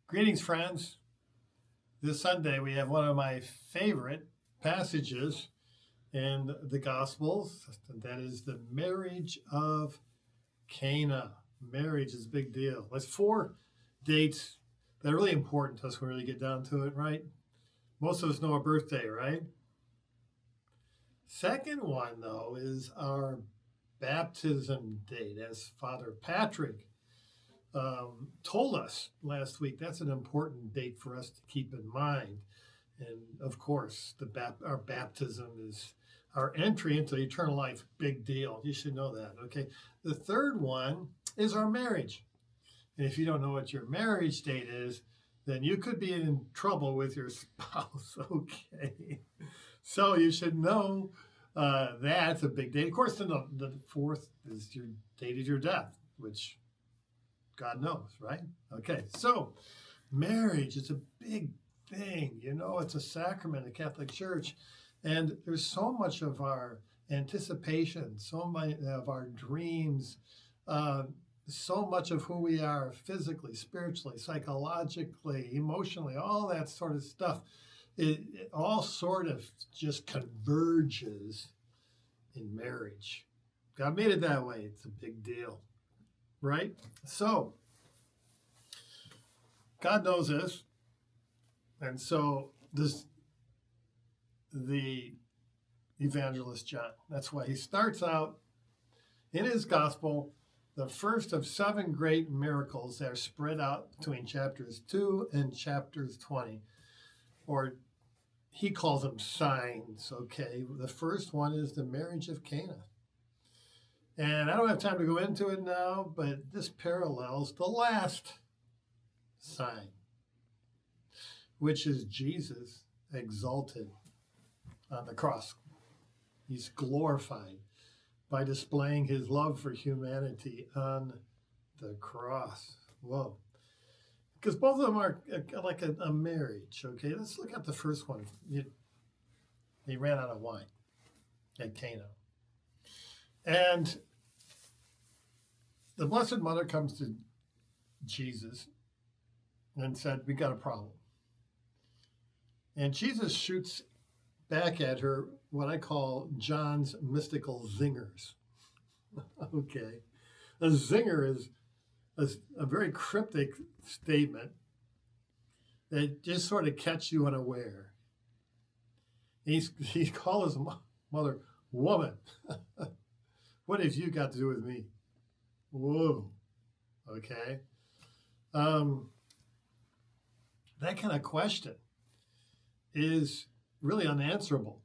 Greetings, friends. This Sunday we have one of my favorite passages in the Gospels. That is the marriage of Cana. Marriage is a big deal. There's four dates that are really important to us when we really get down to it, right? Most of us know our birthday, right? Second one, though, is our baptism date, as Father Patrick told us last week. That's an important date for us to keep in mind. And of course, our baptism is our entry into eternal life. Big deal. You should know that. Okay. The third one is our marriage. And if you don't know what your marriage date is, then you could be in trouble with your spouse. Okay. So you should know that's a big date. Of course, then the fourth is your date of your death, which God knows, right? Okay, so marriage is a big thing. You know, it's a sacrament in the Catholic Church. And there's so much of our anticipation, so many of our dreams, so much of who we are physically, spiritually, psychologically, emotionally, all that sort of stuff. It all sort of just converges in marriage. God made it that way. It's a big deal. Right? So, God knows this. And so, the evangelist John, that's why he starts out in his gospel, the first of 7 great miracles that are spread out between chapters 2 and chapters 20. Or he calls them signs, okay? The first one is the marriage of Cana. And I don't have time to go into it now, but this parallels the last sign, which is Jesus exalted on the cross. He's glorified by displaying his love for humanity on the cross. Whoa. Because both of them are like a marriage, okay? Let's look at the first one. He ran out of wine at Cana. And the Blessed Mother comes to Jesus and said, we got a problem. And Jesus shoots back at her what I call John's mystical zingers. Okay. A zinger is a very cryptic statement that just sort of catch you unaware. He calls his mother, woman. What have you got to do with me? Whoa. Okay. That kind of question is really unanswerable.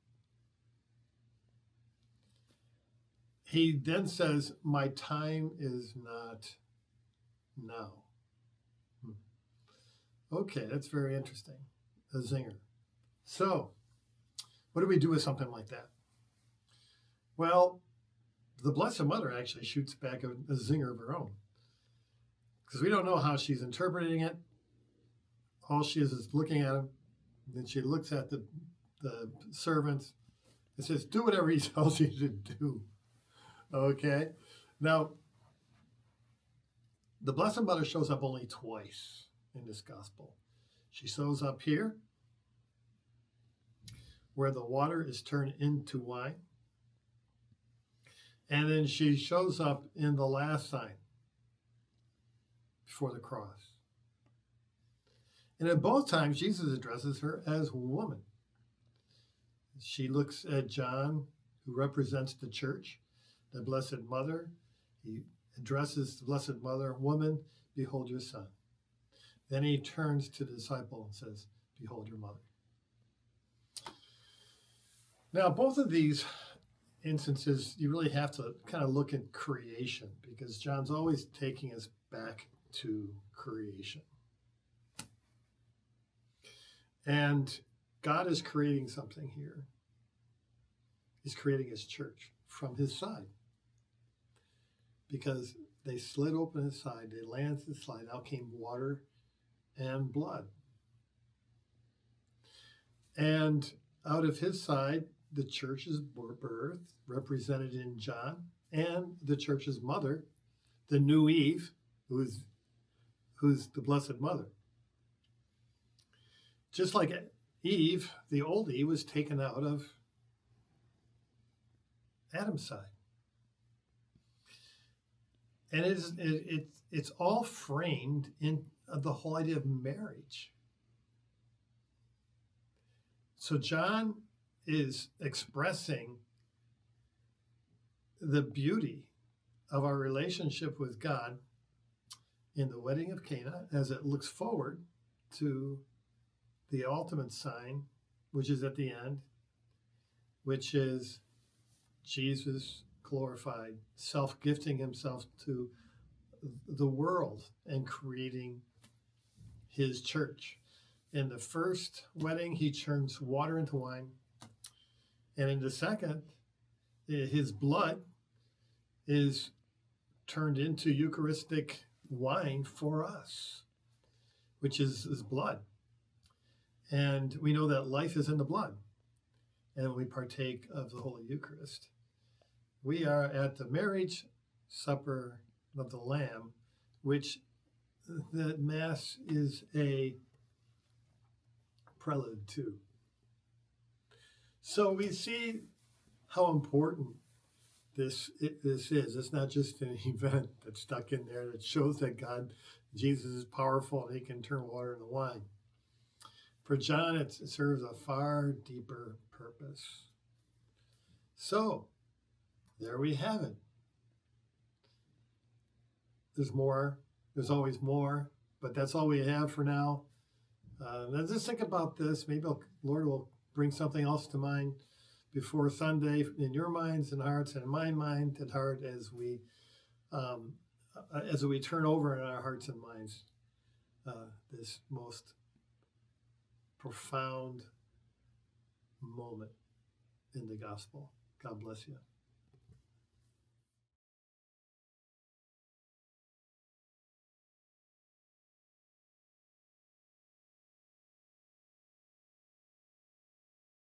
He then says, my time is not now. Okay, that's very interesting. A zinger. So, what do we do with something like that? Well, the Blessed Mother actually shoots back a zinger of her own. Because we don't know how she's interpreting it. All she is looking at him. Then she looks at the servants and says, do whatever he tells you to do. Okay? Now, the Blessed Mother shows up only twice in this gospel. She shows up here, where the water is turned into wine. And then she shows up in the last sign before the cross. And at both times, Jesus addresses her as woman. She looks at John, who represents the church, the Blessed Mother. He addresses the Blessed Mother, woman, behold your son. Then he turns to the disciple and says, behold your mother. Now, both of these instances, you really have to kind of look at creation, because John's always taking us back to creation. And God is creating something here. He's creating his church from his side. Because they slit open his side, they lanced his side, out came water and blood. And out of his side, the church's birth, represented in John, and the church's mother, the new Eve, who's the Blessed Mother. Just like Eve, the old Eve was taken out of Adam's side. And it's all framed in the whole idea of marriage. So John is expressing the beauty of our relationship with God in the wedding of Cana as it looks forward to the ultimate sign, which is at the end, which is Jesus glorified, self-gifting himself to the world and creating his church. In the first wedding, he turns water into wine. And in the second, his blood is turned into Eucharistic wine for us, which is his blood. And we know that life is in the blood. And we partake of the Holy Eucharist. We are at the marriage supper of the Lamb, which the Mass is a prelude to. So we see how important this is. It's not just an event that's stuck in there that shows that Jesus is powerful and he can turn water into wine. For John, it serves a far deeper purpose. So, there we have it. There's more. There's always more. But that's all we have for now. Let's just think about this. Maybe Lord will bring something else to mind before Sunday in your minds and hearts and in my mind and heart as we turn over in our hearts and minds this most profound moment in the gospel. God bless you.